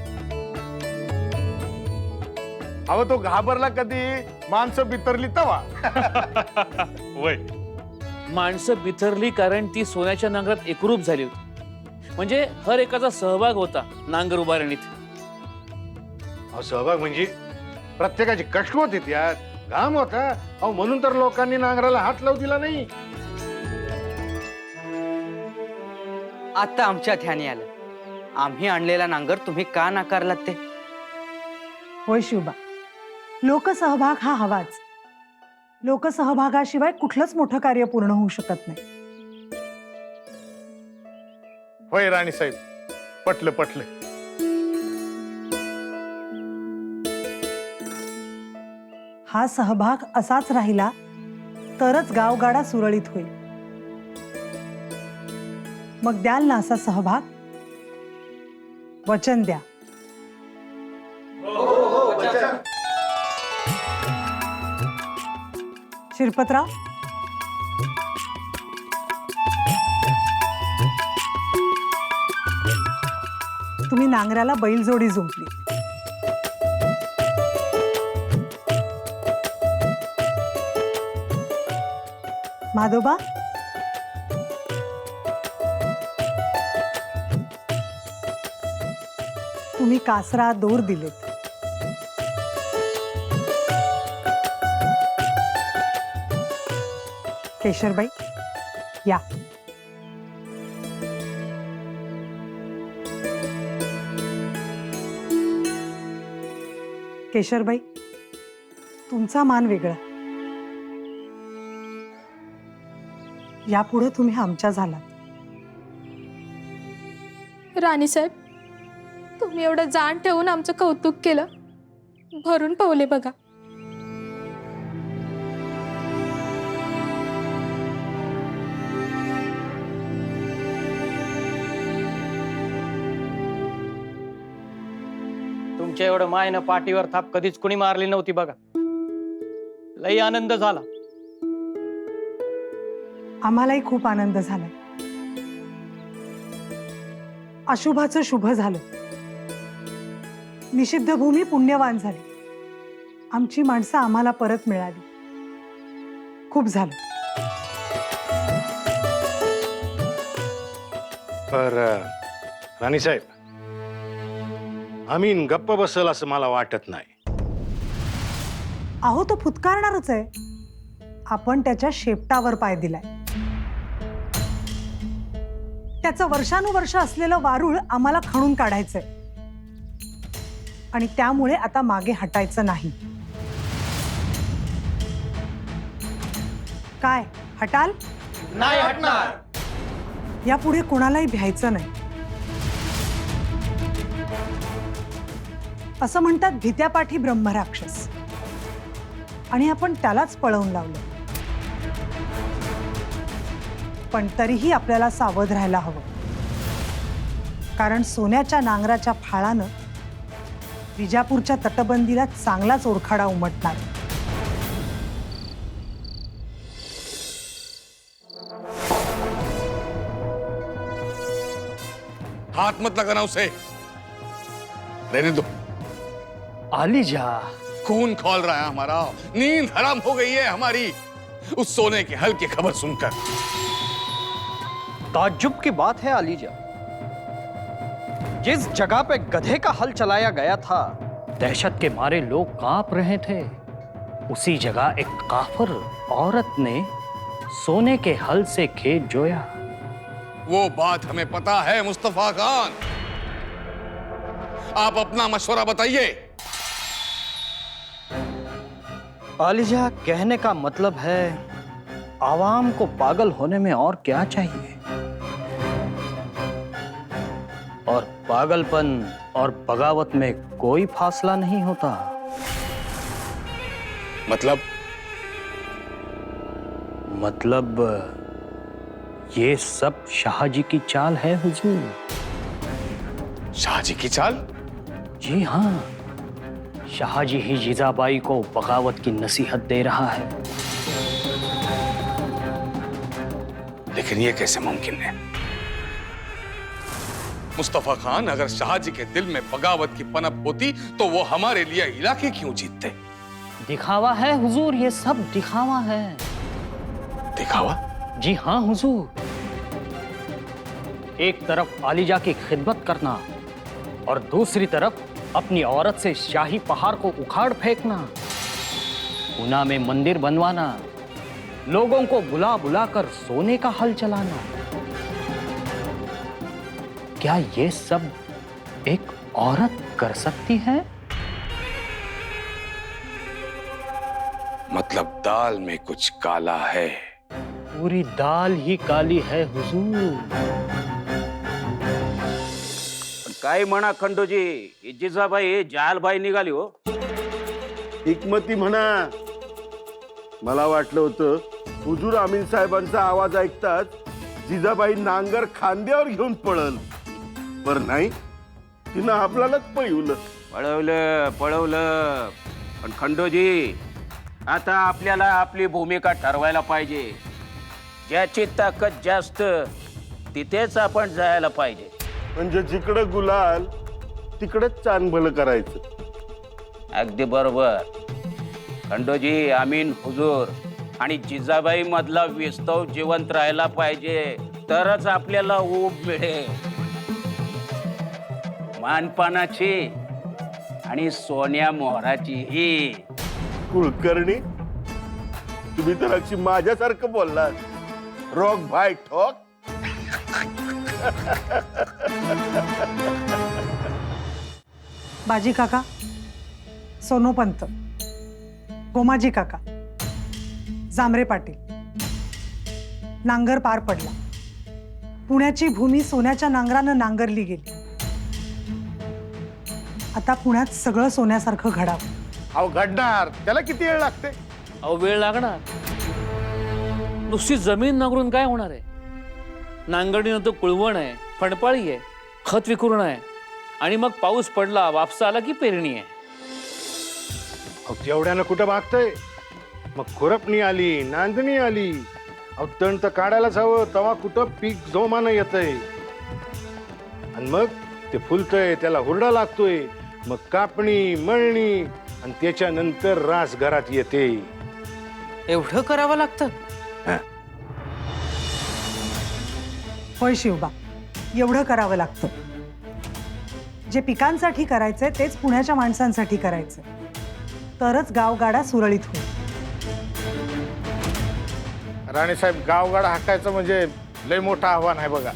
अहो तो घाबरला कधी माणसं बितरली तवा. वय माणसं बिथरली कारण ती सोन्याच्या नांगरात एकरूप झाली होती. म्हणजे हर एकाचा सहभाग होता नांगर उभारणीत. अहो सहभाग म्हणजे प्रत्येकाची कष्ट होते त्यात, घाम होता. अहो म्हणून तर लोकांनी नांगराला हात लावू दिला नाही. आता आमच्या ध्यानी आलं, आम्ही आणलेला नांगर तुम्ही का नाकारलात ते. होय शिवबा, लोकसहभाग हा हवाच. लोकसहभागाशिवाय कुठलंच मोठं कार्य पूर्ण होऊ शकत नाही. होय राणी साहेब, पटलं पटलं. हा सहभाग असाच राहिला तरच गावगाडा सुरळीत होईल. मग द्याल ना असा सहभाग? वचन द्या. शिरपतराव, तुम्ही नांगराला बैलजोडी जुंपली. माधोबा, तुम्ही कासरा दोर दिलेत. केशरबाई या. केशरबाई, तुमचा मान वेगळा. यापुढे तुम्ही आमच्या झालात. राणीसाहेब, तुम्ही एवढं जाण ठेवून आमचं कौतुक केलं, भरून पावले बघा. तुमच्या एवढं मायनं पाठीवर थाप कधीच कुणी मारली नव्हती बघा. लई आनंद झाला. आम्हालाही खूप आनंद झाला. अशुभाचं शुभ झालं, निषिद्ध भूमी पुण्यवान झाली, आमची माणसं आम्हाला परत मिळाली. खूप झालं. पर राणी साहेब, आमीन गप्प बसल असं मला वाटत नाही. अहो तो फुतकारणारच आहे. आपण त्याच्या शेपटावर पाय दिलाय. त्याचं वर्षानुवर्ष असलेलं वारूळ आम्हाला खणून काढायचंय आणि त्यामुळे आता मागे हटायचं नाही. काय हटाल? नाही हटणार. यापुढे कोणालाही भ्यायचं नाही. असं म्हणतात भित्यापाठी ब्रह्मराक्षस, आणि आपण त्यालाच पळवून लावलं. पण तरीही आपल्याला सावध राहायला हवं, कारण सोन्याच्या नांगराच्या फाळानं विजापूरच्या तटबंदीला चांगलाच ओरखाडा उमटणार. हाथ मत लगाना उसे, रहने दो. आलीजा, खून खौल रहा है हमारा, नींद हराम हो गई है हमारी उस सोने के हल की खबर सुनकर. ताज्जुब की बात है आलीजा, जिस जगह पे गधे का हल चलाया गया था, दहशत के मारे लोग कांप रहे थे, उसी जगह एक काफिर औरत ने सोने के हल से खेत जोया. वो बात हमें पता है मुस्तफा खान, आप अपना मशवरा बताइए. आलीजा, कहने का मतलब है आवाम को पागल होने में और क्या चाहिए. और पागलपन और बगावत में कोई फासला नहीं होता। मतलब ये सब शाहजी की चाल है हुजूर। शाहजी की चाल? जी हाँ, शाहजी ही जीजाबाई को बगावत की नसीहत दे रहा है। लेकिन ये कैसे मुमकिन है? मुस्तफा खान, अगर शाहजी के दिल में बगावत की पनप होती तो वो हमारे लिए इलाके क्यों जीतते? दिखावा है हुजूर, ये सब दिखावा है। दिखावा? जी हाँ हुजूर। एक तरफ आलिजा की खिदमत करना और दूसरी तरफ अपनी औरत से शाही पहाड़ को उखाड़ फेंकना, ऊना में मंदिर बनवाना, लोगों को बुला बुला कर सोने का हल चलाना। क्या ये सब एक औरत कर सकती है? मतलब दाल में कुछ काला है। पूरी दाल ही काली है हुजूर। काय म्हणा खंडोजी, ही जिजाबाई जालबाई निघाली हो. हिकमती म्हणा. मला वाटलं होतं हुजूर आमीन साहेबांचा आवाज ऐकताच जिजाबाई नांगर खांद्यावर घेऊन पळल, पर नाही, तिनं आपल्यालाच पळवलं. पळवलं. पण खंडोजी, आता आपल्याला आपली भूमिका ठरवायला पाहिजे. ज्याची ताकद जास्त तिथेच आपण जायला पाहिजे. म्हणजे जिकडं गुलाल तिकडेच चांगलं करायचं. अगदी बरोबर खंडोजी. आमीन हुजूर आणि जिजाबाई मधला विस्तव जिवंत राहायला पाहिजे, तरच आपल्याला ऊब मिळेल. मानपानाची आणि सोन्या मोहराची ही. कुलकर्णी, तुम्ही तर अगदी माझ्यासारखं बोललात. रॉक भाई ठोक. बाजी काका, सोनोपंत, गोमाजी काका, जांभरे पाटील, नांगर पार पडला. पुण्याची भूमी सोन्याच्या नांगरानं नांगरली गेली. आता पुण्यात सगळं सोन्यासारखं घडावं. अहो घडणार, त्याला किती वेळ लागते? अहो वेळ लागणार. नुसती जमीन नांगरून काय होणार आहे? नांगरणीनं तो कुळवण आहे, फणपाळी आहे, खत विखुरण आहे, आणि मग पाऊस पडला, वापसा आला की पेरणी आहे. अहो तेवढ्यानं कुठं मागतंय? मग खुरपणी आली, नांदणी आली. अहो तण तर काढायलाच हवं, तेव्हा कुठं पीक जोमानं येतंय. आणि मग ते फुलतंय, त्याला हुरडा लागतोय, मग कापणी, मळणी, आणि त्याच्यानंतर रास घरात येते. एवढं करावं लागतं? होय शिवबा, एवढं करावं लागतं. जे पिकांसाठी करायचंय तेच पुण्याच्या माणसांसाठी करायचंय, तरच गावगाडा सुरळीत होईल. राणीसाहेब, गावगाडा हाकायचं म्हणजे लय मोठं आव्हान आहे बघा.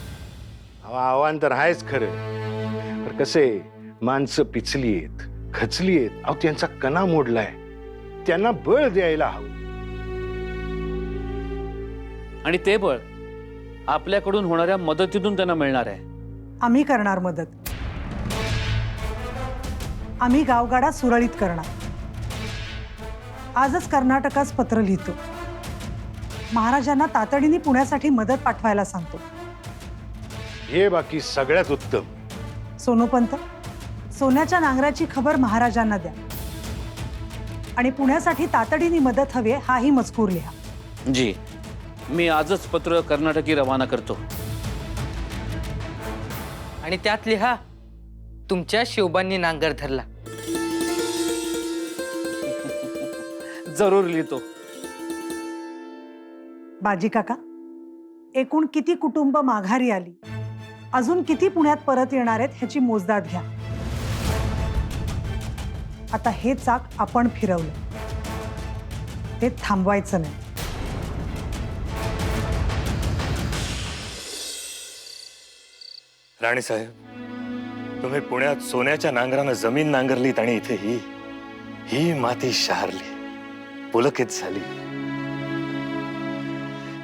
आव्हान तर आहेच खरं, पण कसे माणसं पिचली आहेत, खचली आहेत. अहो त्यांचा कणा मोडलाय, त्यांना बळ द्यायला हवं. आणि ते बळ आपल्याकडून होणाऱ्या मदतीतून त्यांना मिळणार आहे. आम्ही करणार मदत. आम्ही गावगाडा सुरळीत करणार. आजच कर्नाटकास पत्र लिहितो, महाराजांना तातडीने पुण्यासाठी मदत पाठवायला सांगतो. हे बाकी सगळ्यात उत्तम. सोनोपंत, सोन्याच्या नांगराची खबर महाराजांना द्या आणि पुण्यासाठी तातडीने मदत हवी हाही मजकूर लिहा. जी, मी आजच पत्र कर्नाटकी रवाना करतो. आणि त्यात लिहा, तुमच्या शिवबांनी नांगर धरला. जरूर लिहितो. बाजी काका, एकूण किती कुटुंब माघारी आली, अजून किती पुण्यात परत येणार आहेत ह्याची मोजदाद घ्या. आता हे चाक आपण फिरवलं, ते थांबवायचं नाही. राणीसाहेब, तुम्ही पुण्यात सोन्याच्या नांगरानं जमीन नांगरलीत आणि इथे ही माती शहारली, पुलकित झाली.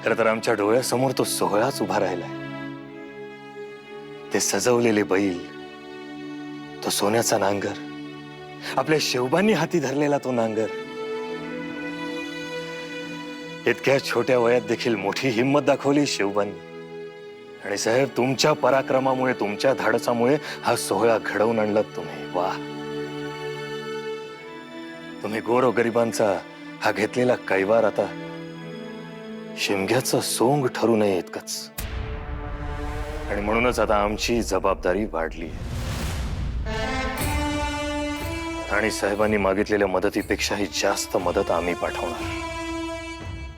खरं तर आमच्या डोळ्यासमोर तो सोहळाच उभा राहिलाय. ते सजवलेले बैल, तो सोन्याचा नांगर, आपल्या शेवबांनी हाती धरलेला तो नांगर, इतक्या छोट्या वयात देखील मोठी हिंमत दाखवली शेवबांनी. आणि साहेब, तुमच्या पराक्रमामुळे, तुमच्या धाडसामुळे हा सोहळा घडवून आणलात तुम्ही. वा, तुम्ही गोरगरिबांचा हा घेतलेला कैवार आता शिमग्याचं सोंग ठरू नये इतकंच. आणि म्हणूनच आता आमची जबाबदारी वाढली. आणि साहेबांनी मागितलेल्या मदतीपेक्षाही जास्त मदत आम्ही पाठवणार.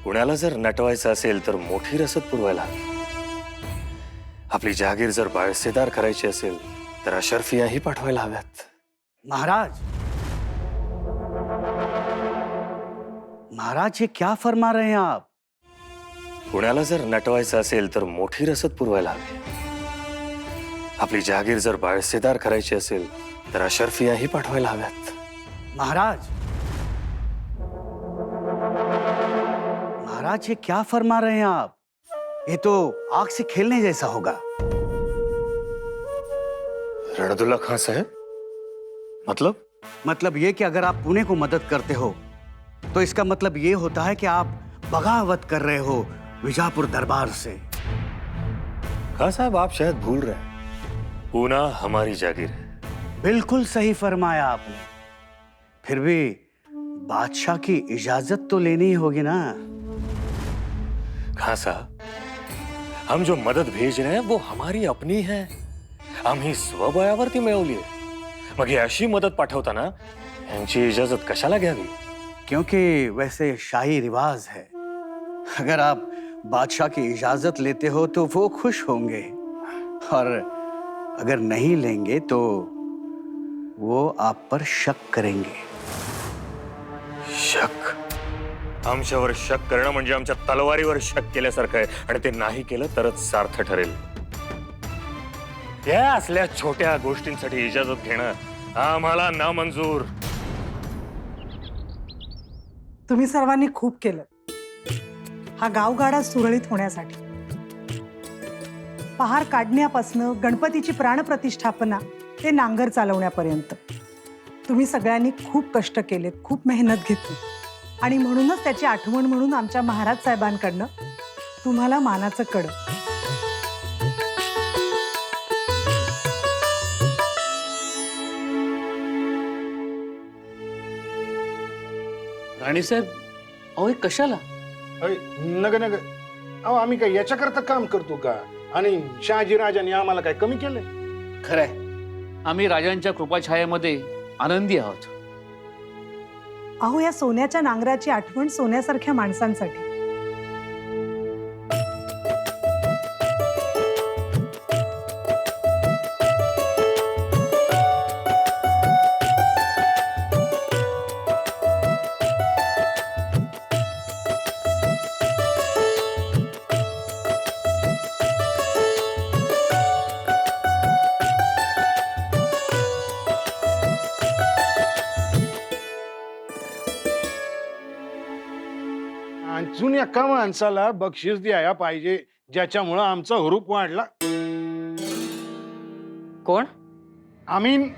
पुण्याला जर नटवायचं असेल तर मोठी रसद पुरवायला हवी. आपली जहागीर जर बाळसेदार करायची असेल तर अशर्फियाही पाठवायला हव्यात. महाराज, महाराज ये क्या फरमा रहे हैं आप? पुण्याला जर नटवायचं असेल तर मोठी रसद पुरवायला हवी. आपली जहागीर जर बाळसेदार करायची असेल तर अशर्फियाही पाठवायला हव्यात. महाराज, महाराज ये क्या फरमा रहे हैं आप? ये तो आग से खेलने जैसा होगा. रणदुल्ला खान साहब, मतलब ये कि अगर आप पुणे को मदद करते हो तो इसका मतलब ये होता है कि आप बगावत कर रहे हो विजापुर दरबार से. खान साहब, आप शायद भूल रहे हैं, पूना हमारी जागीर है. बिल्कुल सही फरमाया आपने. फिर भी बादशाह की इजाजत तो लेनी ही होगी ना. खान साहब, हम जो मदद भेज रहे हैं वो हमारी अपनी है. आम्ही स्वबळावरती मिळवली आहे. मग ही अशी मदत पाठवताना यांची इजाजत कशाला घ्यावी? क्योंकि वैसे शाही रिवाज है. अगर आप बादशाह की इजाजत लेते हो तो वो खुश होंगे, और अगर नहीं लेंगे तो वो आप पर शक करेंगे. शक? आमच्यावर शक करणं म्हणजे आमच्या तलवारीवर शक केल्यासारखं आहे. आणि ते नाही केलं तरच सार्थ ठरेल. या असल्या छोट्या गोष्टींसाठी इजाजत घेणं आम्हाला नामंजूर. तुम्ही सर्वांनी खूप केलं हा गावगाडा सुरळीत होण्यासाठी. पहार काढण्यापासनं गणपतीची प्राणप्रतिष्ठापना ते नांगर चालवण्यापर्यंत तुम्ही सगळ्यांनी खूप कष्ट केलेत, खूप मेहनत घेतली. आणि म्हणूनच त्याची आठवण म्हणून आमच्या महाराज साहेबांकडनं तुम्हाला मानाचं कड. राणीसाहेब, अहो हे कशाला? नग नग, अहो आम्ही काय याच्याकरता काम करतो का? आणि शहाजी राजांनी आम्हाला काय कमी केलंय? खरंय, आम्ही राजांच्या कृपाछायेमध्ये आनंदी आहोत. अहो, या सोन्याच्या नांगराची आठवण सोन्यासारख्या माणसांसाठी. जुन्या का माणसाला बक्षीस द्यायला पाहिजे, ज्याच्यामुळं आमचा हुरूप वाढला. कोण? आमीन.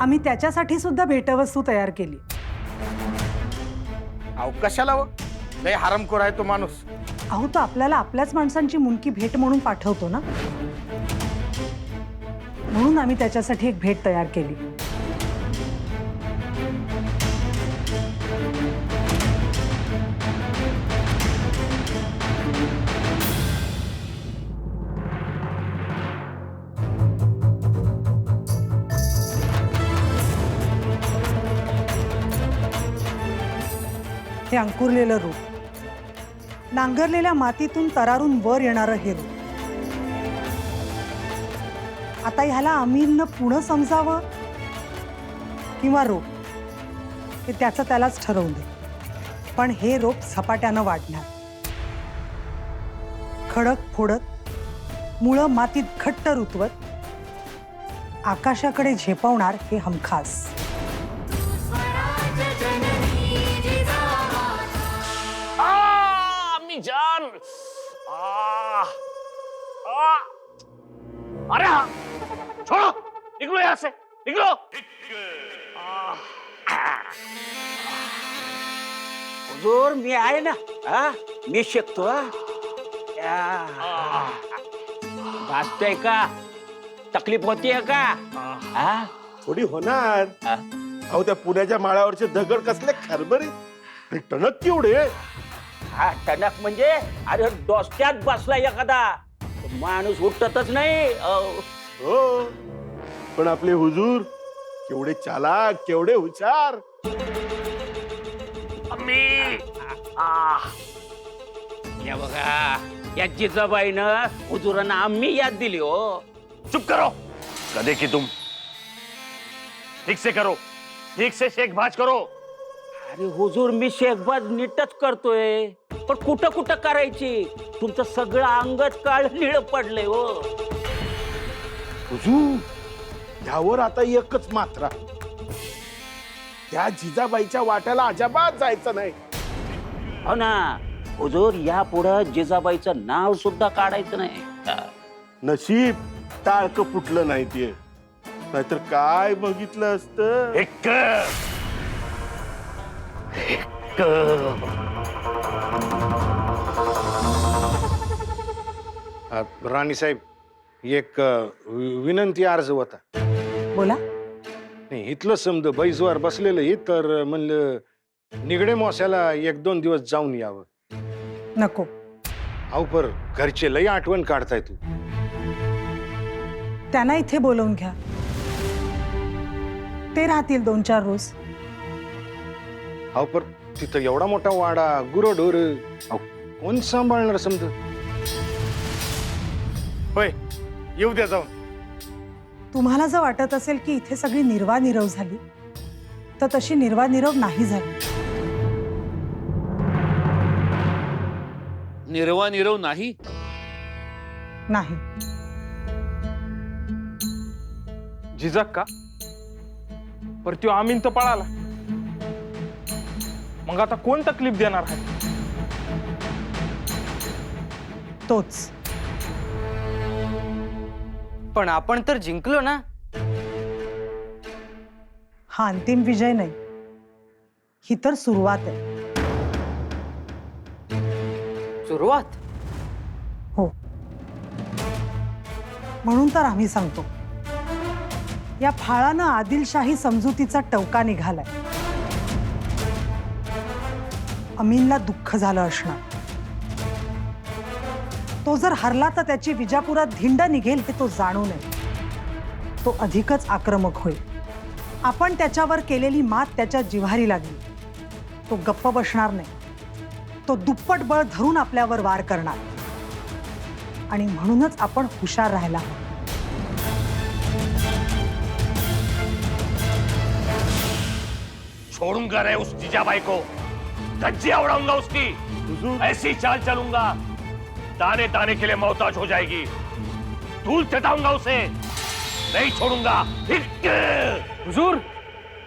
आम्ही त्याच्यासाठी सुद्धा भेटवस्तू तयार केली. अहो कशाला व? लय हरामखोर आहे तो माणूस. अहो, तो आपल्याला आपल्याच माणसांची मुंडकी भेट म्हणून पाठवतो ना, म्हणून आम्ही त्याच्यासाठी एक भेट तयार केली. हे अंकुरलेलं रूप, नांगरलेल्या मातीतून तरारून वर येणारं हे रूप. आता ह्याला आमीरनं पुढं समजावं किंवा रोप, हे त्याचं त्यालाच ठरवून दे. पण हे रोप झपाट्यानं वाढणार, खडक फोडत, मुळं मातीत घट्ट रुतवत, आकाशाकडे झेपावणार हे हमखास. जान अरे हाँ, छोड़ो, निकलो यहाँ से, निकलो। हुजूर मी आहे ना, हा मी शिकतो. भासतोय का? तकलीफ होतीये का? हा थोडी होणार. अहो त्या पुण्याच्या माळावरचे दगड कसले खरबरीत, टणक केवढे. हा टणक म्हणजे अरे डोसक्यात बसला एखादा माणूस उठतच नाही. हो पण आपले हुजूर केवढे चालाक, केवढे हुशार. या बघा या जिजाबाईनं हुजूरांना आम्ही याद दिली. हो चुप करो, गधे की तुम. ठीक से करो, ठीक से शेखबाज करो. अरे हुजूर मी शेखबाज नीटच करतोय, पण कुठं कुठं करायची. तुमचं सगळं अंगच काळ निळ पडलंय. हो हुजूर यावर आता एकच मात्रा, त्या जिजाबाईच्या वाट्याला अजिबात जायचं नाही. हो ना हुजूर, या पुढं जिजाबाईचं नाव सुद्धा काढायचं नाही. नशीब टाळकं फुटलं नाही ते, नाहीतर काय बघितलं असतं. राणी साहेब, एक विनंती अर्ज होता. बोला. नाही इथलं समज बैजवार बसलेलं आहे, तर म्हणलं निगडे मोस्याला 1-2 दिवस जाऊन यावं. नको. अहो पर घरचे लई आठवण काढताय तू. त्यांना इथे बोलवून घ्या, ते राहतील 2-4 रोज. अहो पर तिथं एवढा मोठा वाडा, गुरढोर, कोण सांभाळणार समज. होय येऊ द्या जाऊन. तुम्हाला जर वाटत असेल की इथे सगळी निर्वानिरव झाली, तर तशी निर्वानिरव नाही झाली. निर्वानिरव नाही. नाही. जिजाक का? पर त्यो आमीन तर पळाला. मग आता कोण तकलीफ देणार आहे? तोच. पण आपण तर जिंकलो ना. हा अंतिम विजय नाही, ही तर सुरुवात आहे. सुरुवात. हो, म्हणून तर आम्ही सांगतो, या फाळानं आदिलशाही समजुतीचा टवका निघालाय. अमीनला दुःख झालं असणार. तो जर हरला तर त्याची विजापुरात धिंड निघेल हे तो जाणू नये. तो अधिकच आक्रमक होईल. आपण त्याच्यावर केलेली मात त्याच्या जिव्हारी लागली. तो गप्प बसणार नाही. तो दुप्पट बळ धरून आपल्यावर वार करणार. आणि म्हणूनच आपण हुशार राहायला हवं. छोड़ूंगा रे उस जिजाबाई को, धज्जियां उड़ाऊंगा उसकी. ऐसी चाल चलूंगा, दाने दाने के लिए मोहताज हो जाएगी. धूल चटाऊंगा उसे, नहीं छोड़ूंगा. हुजूर,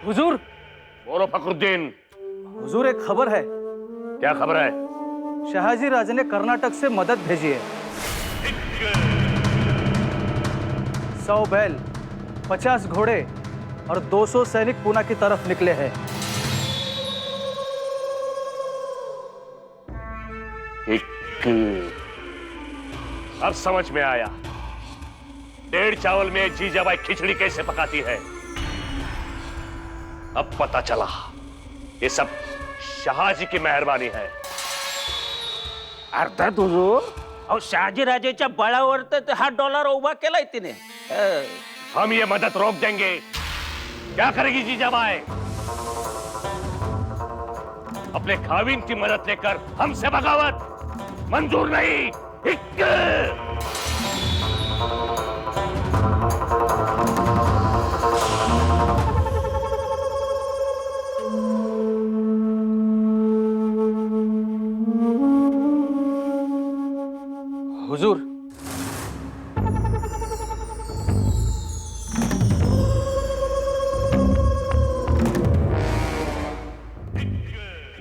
हुजूर. बोलो फखरुद्दीन. हुजूर एक खबर है. क्या खबर है? शहाजी राजे ने कर्नाटक से मदद भेजी है. 100 बैल, 50 घोड़े और 200 सैनिक पूना की तरफ निकले हैं. अब समझ में आया 1.5 चावल में जीजाबाई खिचड़ी कैसे पकाती है. अब पता चला ये सब शहाजी की मेहरबानी है. अर्थात हुजूर, अहो शहाजीराजेच्या बळावर तर हा डॉलर उभा केलाय तिने. हम ये मदद रोक देंगे. क्या करेगी जीजाबाई? अपने खाविन की मदद लेकर हमसे बगावत मंजूर नहीं. हुजूर,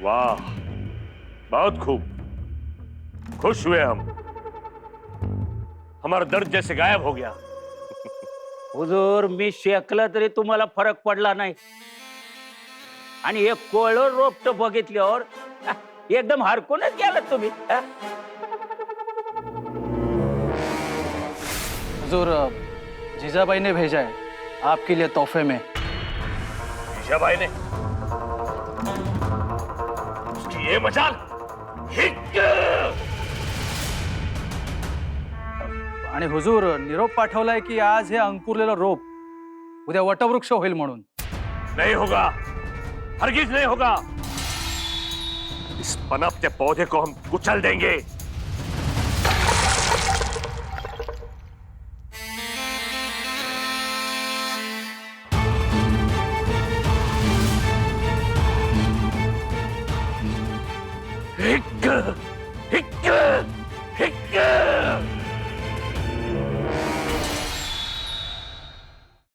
वाह, बहुत खूब. खुश हुए हम. हमारा दर्द जैसे गायब हो गया। हुजूर मी शेकलं तरी तुम्हाला फरक पडला नाही आणि एक कोळं रोपट बघितल्यावर एकदम हरकूनच गेलात तुम्ही हुजूर, जीजाबाई ने भेजा है आपके लिए तोहफे में। जीजाबाई ने? उसकी ये मजाल! आणि हुजूर, निरोप पाठवलाय की आज हे अंकुरलेलं रोप उद्या वटवृक्ष होईल म्हणून। नहीं होगा, हरगिज नहीं होगा। इस पनपते पौधे को हम कुचल देंगे।